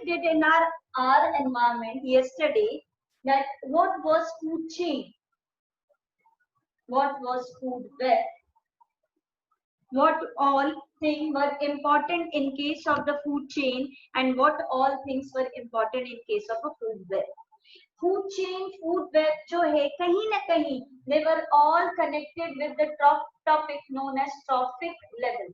did in our environment yesterday, that what was food chain, what was food web, what all things were important in case of the food chain, and what all things were important in case of a food web. Food chain, food web जो है कहीं ना कहीं they were all connected with the topic known as trophic level.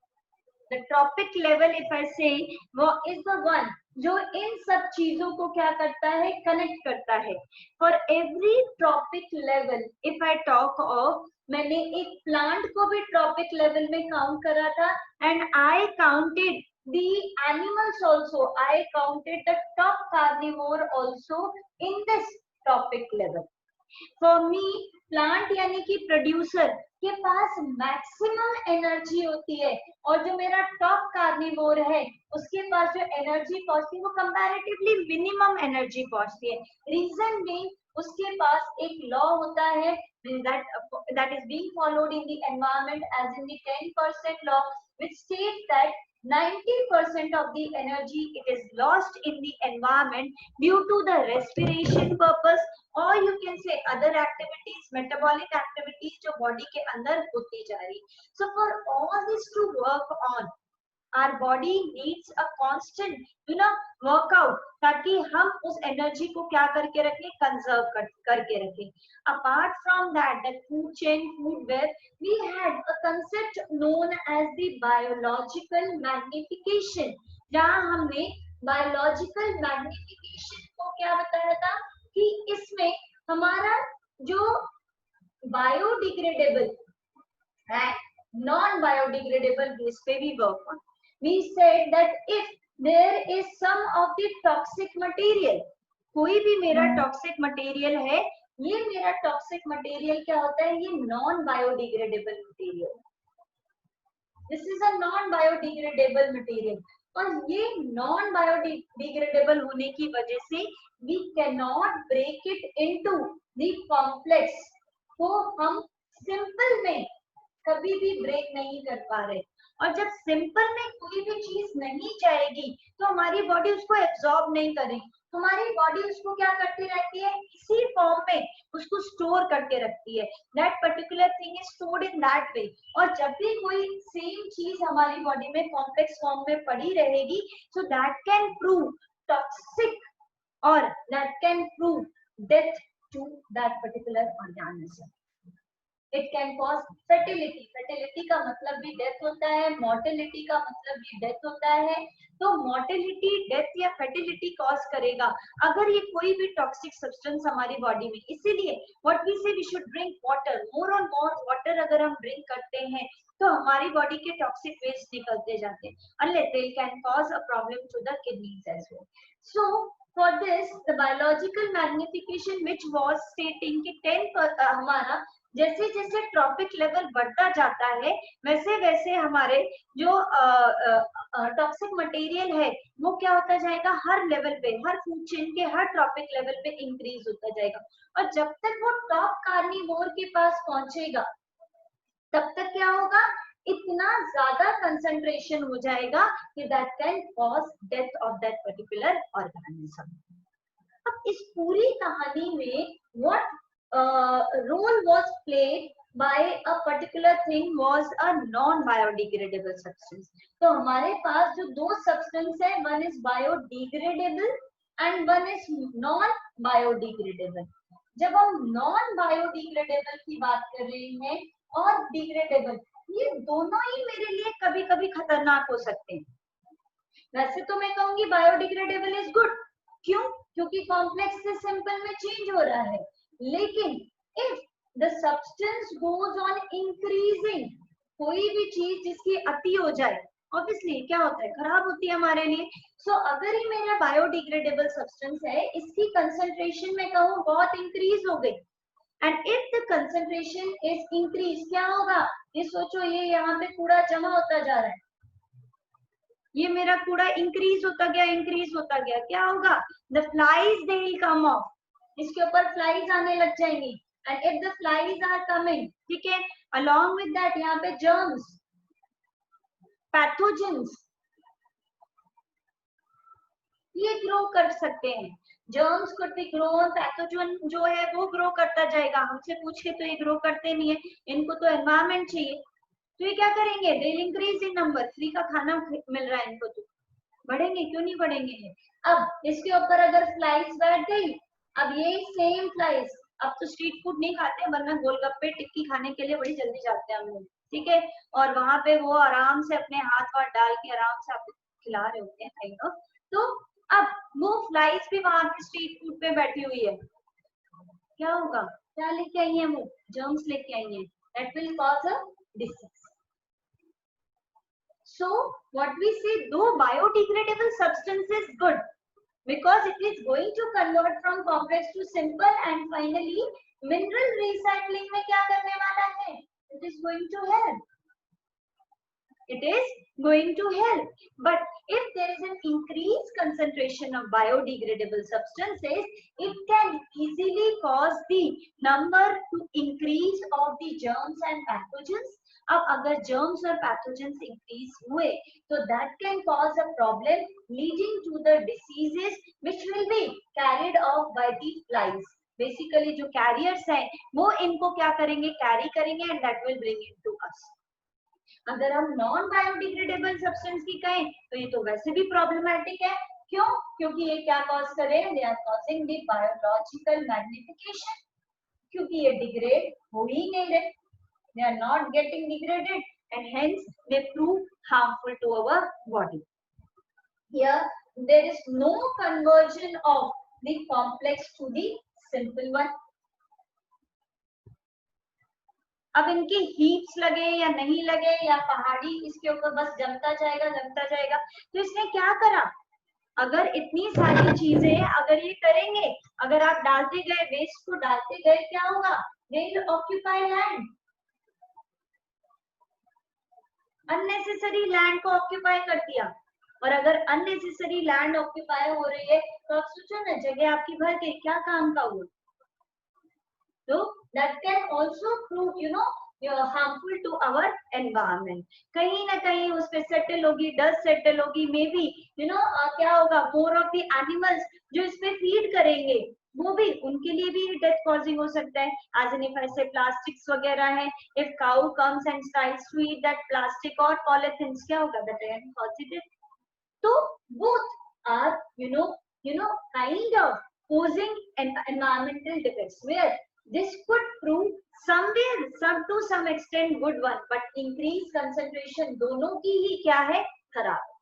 The trophic level, if I say, वो is the one जो इन सब चीजों को क्या करता है, कनेक्ट करता है. For every trophic level, if I talk of, मैंने एक प्लांट को भी ट्रॉपिक लेवल में काउंट करा था, and I counted the animals also. I counted the top carnivore also in this topic level. For me, plant यानी कि producer के पास मैक्सिमम एनर्जी होती है, और जो मेरा टॉप कार्निवोर है उसके पास जो एनर्जी पहुंचती है वो कंपैरेटिवली मिनिमम एनर्जी पहुंचती है. रीजन बीइंग उसके पास एक लॉ होता है that is being followed in the environment as in the 10% law, which states that 90% of the energy it is lost in the environment due to the respiration purpose, or you can say other activities, metabolic activities जो body के अंदर होती जा रही. So for all this to work on, our body needs a constant workout, ताकि हम उस energy को क्या करके रखें, कंजर्व करके रखें. Apart from that, the food chain, food web, we had a concept known as the biological magnification, जहाँ हमने biological magnification को क्या बताया था कि इसमें हमारा जो biodegradable है, non biodegradable waste पे भी work on. We said that if there is some of the toxic material, कोई भी मेरा toxic material है, ये मेरा toxic material क्या होता है, ये non biodegradable material. This is a non biodegradable material, और ये non biodegradable होने की वजह से we cannot break it into the complex, तो हम सिंपल में कभी भी ब्रेक नहीं कर पा रहे. और जब सिंपल में कोई भी चीज नहीं जाएगी तो हमारी बॉडी उसको एब्जॉर्ब नहीं करेगी, हमारी बॉडी उसको क्या करती रहती है, इसी फॉर्म में उसको स्टोर करके रखती है. That particular thing is stored in that way. और जब भी कोई सेम चीज हमारी बॉडी में कॉम्प्लेक्स फॉर्म में पड़ी रहेगी, so that can prove toxic और that can prove death to that particular organism. It can cause fertility. Fertility का मतलब भी डेथ होता है, mortality का मतलब भी डेथ होता है. तो mortality, डेथ या fertility cause करेगा अगर ये कोई भी टॉक्सिक सब्सटेंस हमारी बॉडी में. इसीलिए what we say we should drink water, more and more water अगर हम ड्रिंक करते हैं तो हमारी बॉडी के टॉक्सिक वेस्ट निकलते जाते हैं, unless they can cause a problem to the kidneys as well. So for this, the biological magnification which was stating कि 10 हमारा जैसे जैसे ट्रॉपिक लेवल बढ़ता जाता है वैसे वैसे हमारे जो टॉक्सिक मटेरियल है वो क्या होता जाएगा, हर लेवल पे, हर फूड चेन के हर ट्रॉपिक लेवल पे इंक्रीज होता जाएगा. और जब तक वो टॉप कार्निवोर के पास पहुंचेगा तब तक क्या होगा, इतना ज्यादा कंसंट्रेशन हो जाएगा कि that can cause death of that particular organism. अब इस पूरी कहानी में what role was played by a particular thing was a non biodegradable substance. तो हमारे पास जो दो substance है, one is biodegradable and one is non biodegradable. जब हम non biodegradable की बात कर रहे हैं और degradable, ये दोनों ही मेरे लिए कभी कभी खतरनाक हो सकते हैं. वैसे तो मैं कहूंगी biodegradable is good. क्यों? क्योंकि कॉम्प्लेक्स से सिंपल में चेंज हो रहा है. लेकिन if the substance goes on increasing, कोई भी चीज जिसकी अति हो जाए ऑब्वियसली क्या होता है, खराब होती है हमारे लिए. सो अगर ये मेरा बायोडिग्रेडेबल सब्सटेंस है, इसकी कंसंट्रेशन में कहूँ बहुत इंक्रीज हो गई, and if the concentration is increase, क्या होगा, ये सोचो, ये यहाँ पे कूड़ा जमा होता जा रहा है, ये मेरा कूड़ा इंक्रीज होता गया, क्या होगा, the flies they will come off, इसके ऊपर फ्लाइज आने लग जाएंगी. And if the flies are coming, ठीक है, अलोंग विद दैट यहाँ पे जर्म्स, पैथोजेंस, ये ग्रो कर सकते हैं। Germs could be grown, pathogen जो है वो ग्रो करता जाएगा। हमसे पूछ के तो ये ग्रो करते नहीं है, इनको तो एनवायरमेंट चाहिए। तो ये क्या करेंगे, they will increase in number, free का खाना मिल रहा है इनको, तो बढ़ेंगे, क्यों नहीं बढ़ेंगे ये। अब इसके ऊपर अगर फ्लाइज बैठ गई, अब ये सेम फ्लाइज, अब तो स्ट्रीट फूड नहीं खाते, वरना गोलगप्पे टिक्की खाने के लिए बड़ी जल्दी जाते हैं हम लोग, ठीक है। और वहां पे वो आराम से अपने हाथ वाथ डाल के आराम से आप खिला रहे होते हैं काइंड ऑफ। तो अब वो फ्लाइज भी वहां पे स्ट्रीट फूड पे बैठी हुई है, क्या होगा, क्या लेके आई है वो, जर्म्स लेके आई है, that will cause a disease. So what we say, though biodegradable substance is good because it is going to convert from complex to simple, and finally mineral recycling में क्या करने वाला है, it is going to help, it is going to help. But if there is an increased concentration of biodegradable substances, it can easily cause the number to increase of the germs and pathogens. अब अगर germs और pathogens increase हुए, तो that can cause a problem leading to the diseases which will be carried off by the flies. Basically जो carriers हैं वो इनको क्या करेंगे, carry करेंगे, and that will bring it to us. अगर हम नॉन बायोडिग्रेडेबल सब्सटेंस की कहें तो ये तो वैसे भी प्रॉब्लमैटिक है। क्यों, क्योंकि ये क्या कॉज कर रहे हैं, they are causing the biological magnification, क्योंकि ये डिग्रेड हो ही नहीं रहे, they are not getting degraded and hence they prove harmful to our body. Here there is no conversion of the complex to the simple one. अब इनकी heaps लगे या नहीं लगे, या पहाड़ी इसके ऊपर बस जमता जाएगा जमता जाएगा, तो इसने क्या करा, अगर इतनी सारी चीजें अगर ये करेंगे, अगर आप डालते गए, वेस्ट को डालते गए, क्या होगा, they will occupy land, unnecessary land को ऑक्यूपाई कर दिया। और अगर अननेसेसरी लैंड ऑक्यूपाई हो रही है तो आप सोचो ना, जगह आपकी भर के क्या काम का हुआ। So that can also prove, you know, harmful to our environment. कहीं ना कहीं उस पे सेटल होगी, डस्ट सेटल होगी, मे बी यू नो क्या होगा, मोर ऑफ द एनिमल्स जो इस पे फीड करेंगे वो भी, उनके लिए भी डेथ कॉजिंग हो सकता है। एज एन इफ आई से प्लास्टिक्स वगैरह है, if cow comes and tries to eat that plastic और पॉलिथीन, क्या होगा, दैट कैन कॉज इट। तो both are, you know kind of posing an environmental defects, where this could prove somewhere to some extent good one, but increased concentration दोनों की ही क्या है, खराब।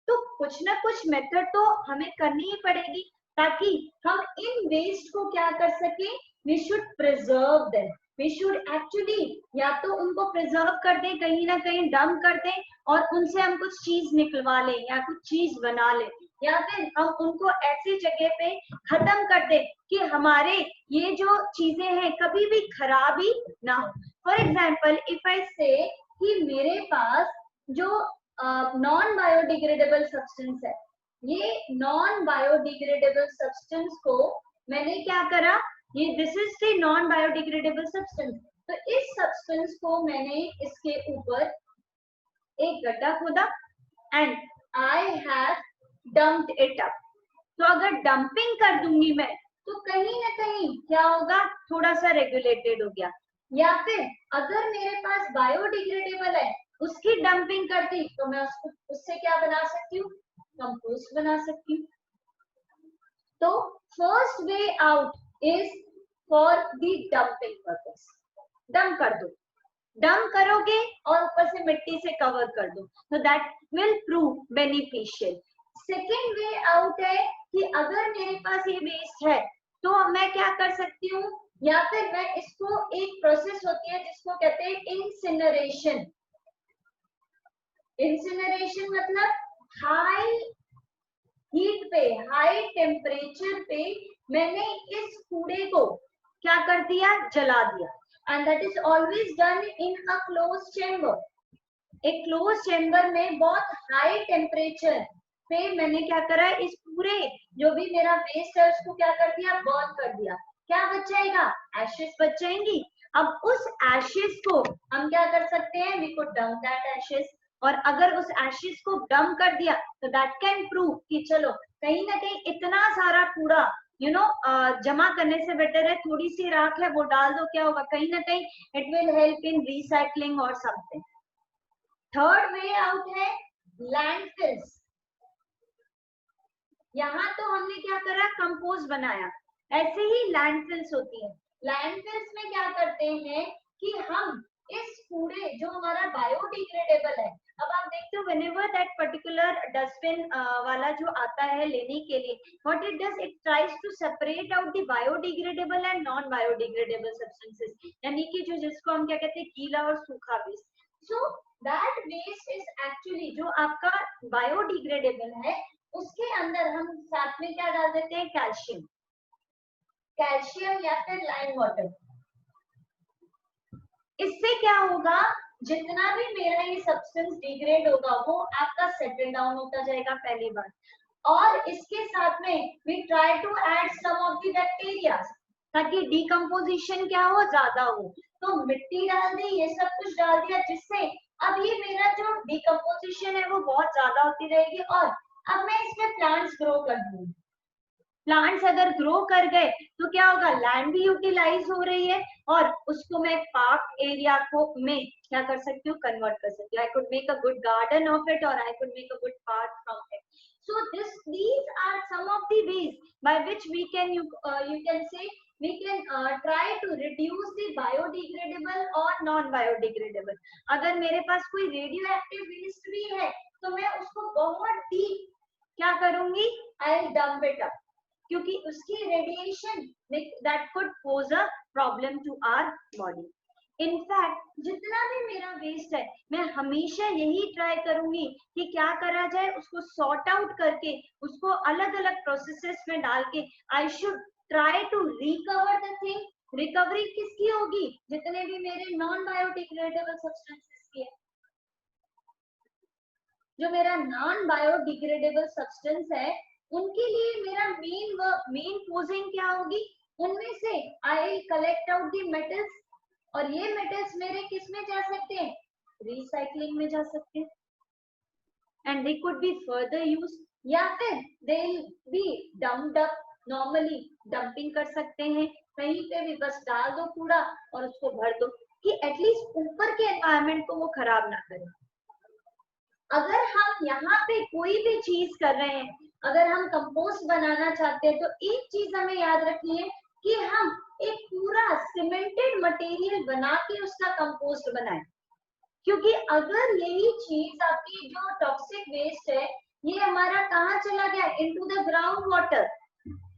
तो कुछ ना कुछ मेथड तो हमें करनी ही पड़ेगी ताकि हम इन वेस्ट को क्या कर सके, we should preserve them, we should actually या तो उनको प्रिजर्व कर दें, कहीं ना कहीं डंप कर दें और उनसे हम कुछ चीज निकलवा लें या कुछ चीज बना लें, या फिर हम उनको ऐसी जगह पे खत्म कर दें कि हमारे ये जो चीजें हैं कभी भी खराबी ना हो। फॉर एग्जाम्पल इफ आई से कि मेरे पास जो नॉन बायोडिग्रेडेबल सब्सटेंस है, ये नॉन बायोडिग्रेडेबल सब्सटेंस को मैंने क्या करा, ये this is the non biodegradable substance, तो इस सब्सटेंस को मैंने इसके ऊपर एक गड्ढा खोदा and I have dumped it up. तो अगर डंपिंग कर दूंगी मैं तो कहीं ना कहीं क्या होगा, थोड़ा सा रेगुलेटेड हो गया। या फिर अगर मेरे पास बायोडिग्रेडेबल है, उसकी डंपिंग कर दी तो मैं उसको उससे क्या बना सकती हूँ, कंपोस्ट बना सकती हूँ। तो first way out is for the dumping purpose, dump कर दो, डंप करोगे और ऊपर से मिट्टी से कवर कर दो, तो that will prove beneficial. Second way out है कि अगर मेरे पास ये वेस्ट है तो मैं क्या कर सकती हूँ, या फिर मैं इसको, एक प्रोसेस होती है जिसको कहते हैं इंसिनरेशन। इंसिनरेशन मतलब हाई हीट पे, हाई टेम्परेचर पे मैंने इस कूड़े को क्या कर दिया, जला दिया, and that is always done in a close chamber. एक क्लोज चेम्बर में बहुत हाई टेम्परेचर पे मैंने क्या करा, इस पूरे जो भी मेरा वेस्ट है उसको क्या कर दिया, बर्न कर दिया। क्या बच जाएगा, एशेस बच जाएंगी। अब उस एशेस को हम क्या कर सकते हैं, we could dump that ashes, और अगर उस एशेस को डंप कर दिया तो दैट कैन प्रूव कि चलो कहीं ना कहीं इतना सारा कूड़ा जमा करने से बेटर है थोड़ी सी राख है वो डाल दो, क्या होगा कहीं ना कहीं it will help in recycling और समथिंग। थर्ड वे आउट है लैंडफिल्स। यहाँ तो हमने क्या करा, कंपोस्ट बनाया, ऐसे ही लैंडफिल्स होती है। लैंडफिल्स में क्या करते हैं कि हम इस कूड़े जो हमारा बायोडिग्रेडेबल है, अब आप देखते हो whenever that particular डस्टबिन वाला जो आता है लेने के लिए, what it does, it tries to separate out the biodegradable and non biodegradable substances, यानी कि जो जिसको हम क्या कहते हैं गीला और सूखा waste. so that waste is actually जो आपका बायोडिग्रेडेबल है उसके अंदर हम साथ में क्या डाल देते हैं, कैल्शियम, कैल्शियम या फिर लाइम वाटर। इससे क्या होगा, जितना भी मेरा ये सब्सटेंस डिग्रेड होगा वो आपका सेटल डाउन होता जाएगा पहली बार, और इसके साथ में we try to add some of the bacteria ताकि डिकम्पोजिशन क्या हो, ज्यादा हो। तो मिट्टी डाल दी, ये सब कुछ डाल दिया, जिससे अब ये मेरा जो डिकम्पोजिशन है वो बहुत ज्यादा होती रहेगी, और अब मैं इसमें प्लांट्स ग्रो कर दूंगी। प्लांट्स अगर ग्रो कर गए तो क्या होगा, लैंड भी यूटिलाइज हो रही है और उसको मैं पार्क एरिया को में क्या कर सकती हूँ, कन्वर्ट कर सकती हूँ। I could make a good garden of it और I could make a good park from it. So these are some of the ways by which we can you can say we can try to reduce the biodegradable or non biodegradable। अगर मेरे पास कोई radio active waste भी है तो मैं उसको बहुत deep क्या करूंगी, I will dump it up, क्योंकि उसकी radiation that could pose a problem to our body. In fact जितना भी मेरा वेस्ट है मैं हमेशा यही ट्राई करूंगी कि क्या करा जाए, उसको सॉर्ट आउट करके उसको अलग अलग प्रोसेसेस में डाल के I should try to recover the thing. Recovery किसकी होगी, जितने भी मेरे नॉन बायोडिग्रेडेबल सब्सटेंसेस की है। जो मेरा नॉन बायोडिग्रेडेबल सब्सटेंस है उनके लिए मेरा मेन पोजिंग क्या होगी, उनमें से I collect out the metals, और ये मेटल्स मेरे किस में जा सकते हैं, रिसाइकलिंग में जा सकते हैं, and they could be further use, या फिर they will be dumped up. Normally dumping कर सकते हैं, कहीं पे भी बस डाल दो कूड़ा और उसको भर दो कि एटलीस्ट ऊपर के एनवायरनमेंट को वो खराब ना करे। अगर हम यहाँ पे कोई भी चीज कर रहे हैं, अगर हम कंपोस्ट बनाना चाहते हैं तो एक चीज हमें याद रखनी है कि हम एक पूरा सीमेंटेड मटेरियल बना के उसका कंपोस्ट बनाएं, क्योंकि अगर यही चीज आपकी जो टॉक्सिक वेस्ट है ये हमारा कहाँ चला गया, इनटू द ग्राउंड वाटर,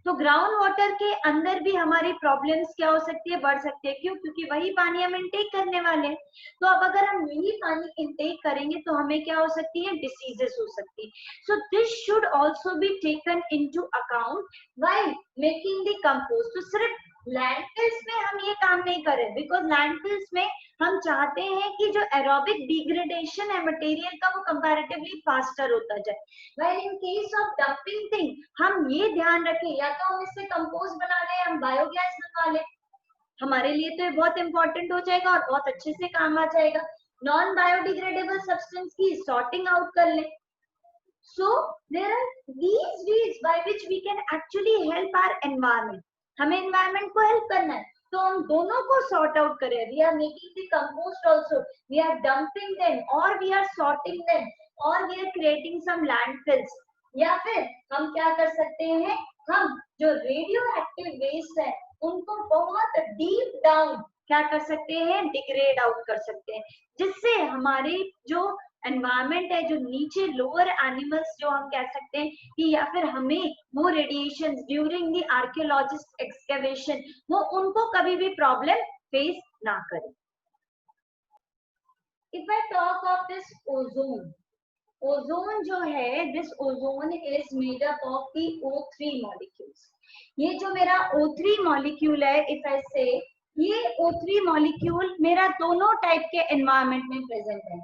तो ग्राउंड वाटर के अंदर भी हमारी प्रॉब्लम्स क्या हो सकती है, बढ़ सकती है। क्यों, क्योंकि वही पानी हम इनटेक करने वाले हैं। तो अब अगर हम यही पानी इनटेक करेंगे तो हमें क्या हो सकती है, डिसीजेस हो सकती है। So this should also be taken into account while making the compost. तो सिर्फ लैंडफिल्स में हम ये काम नहीं करें, बिकॉज लैंडफिल्स में हम चाहते हैं कि जो एरोबिक डिग्रेडेशन है मटेरियल का वो कंपैरेटिवली फास्टर होता जाए। While in case of dumping thing हम ये ध्यान रखें, या तो हम इससे कंपोस्ट बना लें, हम बायोगैस बनवा लें, हमारे लिए तो ये बहुत इंपॉर्टेंट हो जाएगा और बहुत अच्छे से काम आ जाएगा। नॉन बायोडिग्रेडेबल सब्सटेंस की सॉर्टिंग आउट कर लें। So there are these ways by which we can actually help our environment. हमें एनवायरनमेंट को हेल्प करना है तो हम दोनों को सॉर्ट आउट करें। We are making the compost also, we are dumping them और वी आर सॉर्टिंग देम और we are creating some landfills. या फिर हम क्या कर सकते हैं, हम जो रेडियो एक्टिव वेस्ट है उनको बहुत डीप डाउन क्या कर सकते हैं, डिग्रेड आउट कर सकते हैं, जिससे हमारे जो एनवायरमेंट है, जो नीचे लोअर एनिमल्स जो हम कह सकते हैं कि, या फिर हमें वो radiation during the archaeologist excavation वो उनको कभी भी प्रॉब्लम फेस ना करे। If I talk of this ozone, ozone जो है, this ozone is made up of the O3 molecules. ये जो मेरा O3 मॉलिक्यूल है, इफ आई से ये O3 मॉलिक्यूल मेरा दोनों टाइप के एनवायरनमेंट में प्रेजेंट है।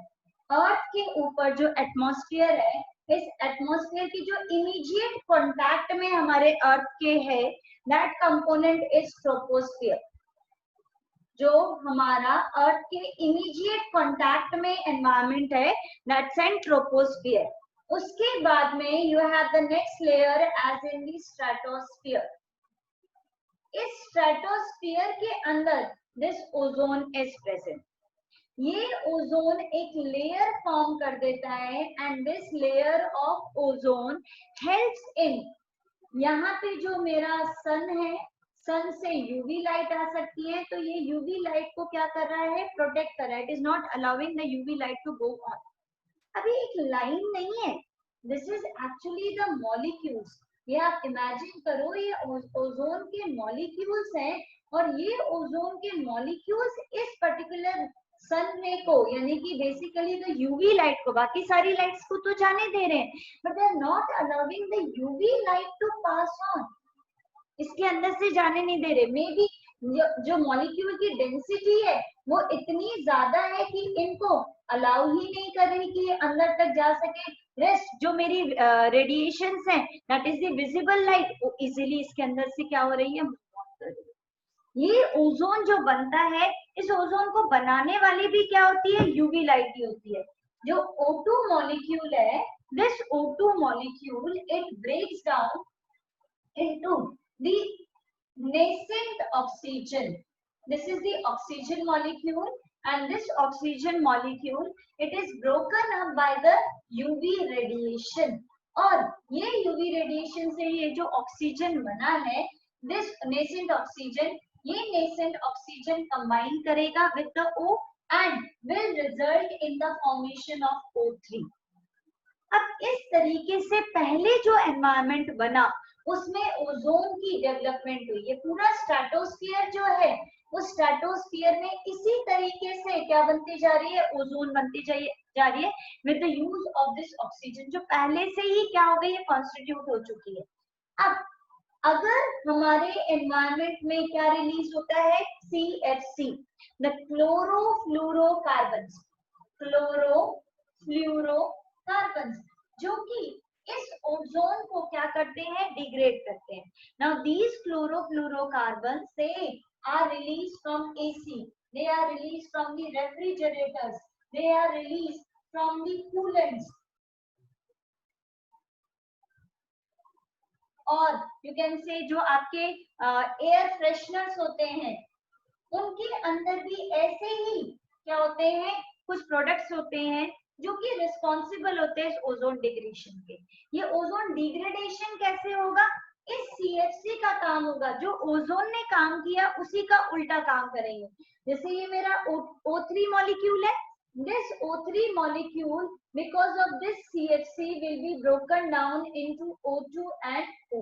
अर्थ के ऊपर जो एटमॉस्फेयर है, इस एटमॉस्फेयर की जो इमीडिएट कॉन्टैक्ट में हमारे अर्थ के है, दैट कंपोनेंट इज ट्रोपोस्फियर। जो हमारा अर्थ के इमीडिएट कांटेक्ट में एनवायरमेंट है, दैट्स एन ट्रोपोस्फियर। उसके बाद में you have the next layer as in the stratosphere. इस स्ट्रेटोस्फियर के अंदर दिस ओजोन इज प्रेजेंट। ये ओजोन एक लेयर फॉर्म कर देता है and this layer of ozone helps in, यहाँ पे जो मेरा सन है, सन से यूवी लाइट आ सकती है, तो ये यूवी लाइट को क्या कर रहा है, प्रोटेक्ट कर रहा है। It is not allowing the UV light to go on. अभी एक लाइन नहीं है, this is actually the molecules. ये आप इमेजिन करो, ये ओजोन के मॉलिक्यूल्स हैं और ये ओजोन के मॉलिक्यूल्स इस पर्टिकुलर सन रे को, यानी कि बेसिकली द यूवी लाइट को, बाकी सारी लाइट्स को तो जाने दे रहे हैं, but they are not allowing the UV light to pass on. इसके अंदर से जाने नहीं दे रहे। मे बी जो मॉलिक्यूल की डेंसिटी है वो इतनी ज्यादा है कि इनको अलाउ ही नहीं कर रही कि ये अंदर तक जा सके। रेस्ट जो मेरी रेडिएशंस हैं, that is the visible light, वो इजीली इसके अंदर से क्या हो रही है, ये ओजोन जो बनता है, इस ओजोन को बनाने वाली भी क्या होती है, यूवी लाइट ही होती है। जो O2 मॉलिक्यूल है, this O2 molecule it breaks down into the nascent oxygen. This is the oxygen molecule, and this oxygen molecule it is broken up by the UV radiation. और ये UV radiation से ये जो oxygen बना है, this nascent oxygen, ये nascent oxygen combine करेगा with the O and will result in the formation of O3. अब इस तरीके से पहले जो एनवायरमेंट बना उसमें ओजोन की डेवलपमेंट हुई। ये पूरा स्ट्रेटोस्फीयर जो है, वो स्ट्रेटोस्फीयर में इसी तरीके से क्या बनती जा रही है, ओजोन बनती जा रही है with the use of this oxygen, जो पहले से ही क्या हो गई है, कॉन्स्टिट्यूट हो चुकी है। अब अगर हमारे एनवायरमेंट में क्या रिलीज होता है, CFC, द क्लोरोफ्लोरोकार्बन्स, क्लोरोफ्लोरोकार्बन्स, जो कि इस ओजोन को क्या करते हैं, डिग्रेड करते हैं। Now these chlorofluorocarbons they are release from AC, they are released from the refrigerators, they are released from the coolants, और यू कैन से जो आपके एयर फ्रेशनर्स होते हैं, उनके अंदर भी ऐसे ही क्या होते हैं, कुछ प्रोडक्ट्स होते हैं जो कि रिस्पॉन्सिबल होते हैं इस ओजोन डिग्रेडेशन के। ये ओजोन डिग्रेडेशन कैसे होगा, इस CFC का काम होगा, जो ओजोन ने काम किया उसी का उल्टा काम करेंगे। जैसे ये मेरा O3 मॉलिक्यूल है, this O3 molecule because of this CFC will be broken down into O2 and O.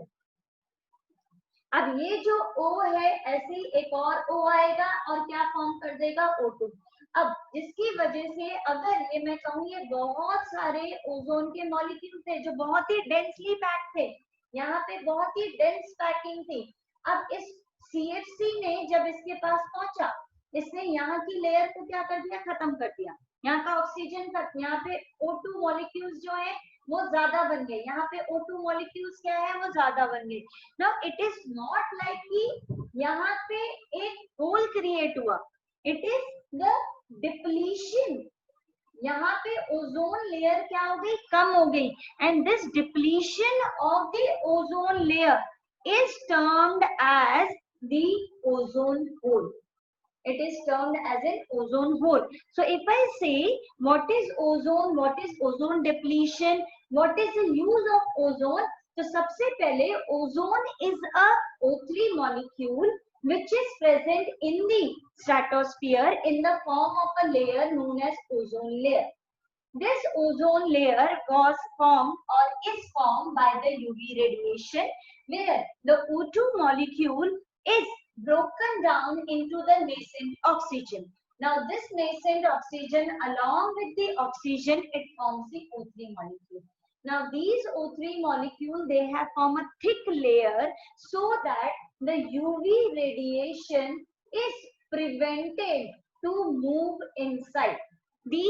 अब ये जो O है, ऐसे ही एक और O आएगा और क्या फॉर्म कर देगा, O2। अब जिसकी वजह से अगर ये मैं कहूँ, ये बहुत सारे ओजोन के मॉलिक्यूल थे जो बहुत ही डेंसली पैक्ड थे, यहाँ पे बहुत ही डेंस पैकिंग थी। अब इस CFC ने जब इसके पास पहुंचा, इसने यहाँ की लेयर को क्या कर दिया, खत्म कर दिया, यहाँ का ऑक्सीजन तक, यहाँ पे O2 मॉलिक्यूल्स जो है वो ज्यादा बन गए, यहाँ पे O2 मॉलिक्यूल्स क्या है, वो ज्यादा बन गए। Now it is not like कि यहाँ पे एक होल क्रिएट हुआ, इट इज द डिप्लीशन। यहाँ पे ओजोन लेयर क्या हो गई, कम हो गई, and this depletion of the ozone layer is termed as the ozone hole. It is termed as an ozone hole. So if I say what is ozone depletion, what is the use of ozone, तो सबसे पहले ozone is a O3 molecule which is present in the stratosphere in the form of a layer known as ozone layer. This ozone layer was formed or is formed by the UV radiation, where the O2 molecule is broken down into the nascent oxygen. Now this nascent oxygen, along with the oxygen, it forms the O3 molecule. Now these O3 molecule, they have formed a thick layer so that the UV radiation is prevented to move inside the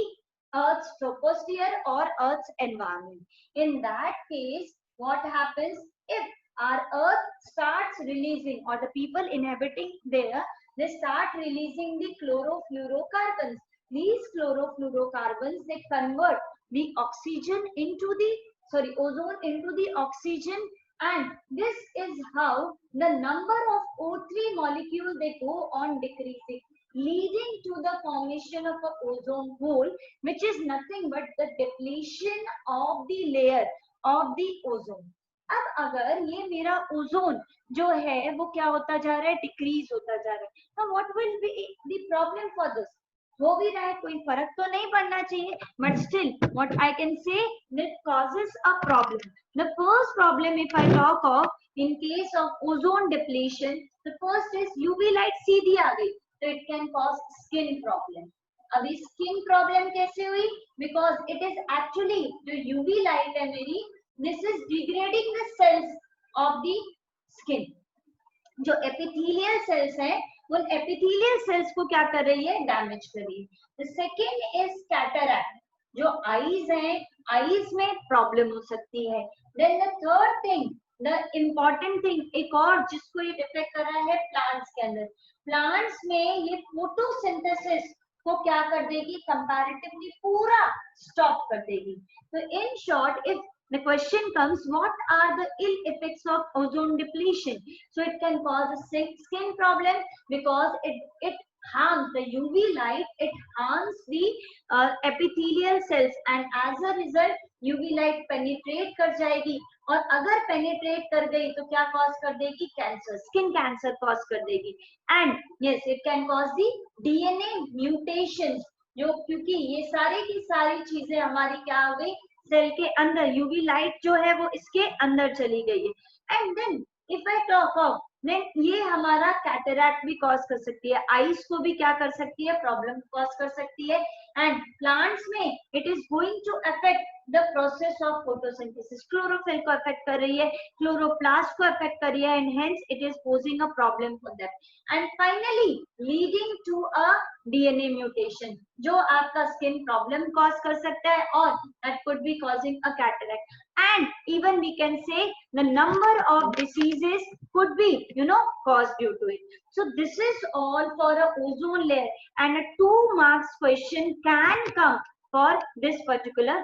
Earth's troposphere or Earth's environment. In that case, what happens, if our Earth starts releasing, or the people inhabiting there they start releasing the chlorofluorocarbons. These chlorofluorocarbons, they convert the oxygen into the, sorry, ozone into the oxygen, and this is how the number of O3 molecule they go on decreasing, leading to the formation of a ozone hole, which is nothing but the depletion of the layer of the ozone. अब अगर ये मेरा ozone जो है वो क्या होता जा रहा है, डिक्रीज होता जा रहा है, तो what will be the problem for this? हो भी रहा है, कोई फर्क तो नहीं पड़ना चाहिए, but still what I can say that causes a problem. The first problem if I talk of in case of ozone depletion, the first is UV light सीधी आ गई तो it can cause skin problem. अभी skin problem कैसे हुई? Because it is actually जो UV light है मेरी, this is degrading the cells of the skin. जो epithelial cells हैं, वो epithelial cells को क्या कर रही है? डैमेज कर रही है. The second is cataract. जो eyes हैं, eyes में प्रॉब्लम हो सकती है. Then the third thing, the important thing, एक और जिसको ये इफेक्ट कर रहा है प्लांट्स के अंदर, प्लांट्स में ये फोटोसिंथेसिस को क्या कर देगी? कंपैरेटिवली पूरा स्टॉप कर देगी. तो in short, if the question comes, what are the ill effects of ozone depletion? So it can cause a skin problem because it harms the UV light, it harms the epithelial cells, and as a result UV light penetrate कर जाएगी, और अगर penetrate कर गई तो क्या cause कर देगी? कैंसर, स्किन कैंसर cause कर देगी. And yes, it can cause the DNA mutations, जो क्योंकि ये सारी की सारी चीजें हमारी क्या हो गई? सेल के अंदर यूवी लाइट जो है वो इसके अंदर चली गई है. And then if I talk of, then ये हमारा कैटरैक्ट भी कॉज कर सकती है, आईज को भी क्या कर सकती है? प्रॉब्लम कॉज कर सकती है. एंड प्लांट्स में it is going to affect the process of photosynthesis, chlorophyll को अफेक्ट कर रही है, क्लोरोप्लास्ट को अफेक्ट कर रही है, and hence it is posing a problem for that. And finally leading to a DNA mutation, जो आपका स्किन प्रॉब्लम कॉज कर सकता है, और that could be causing a cataract. And even we can say the number of diseases could be, caused due to it. So this is all for a ozone layer, and a 2 marks question can come for this particular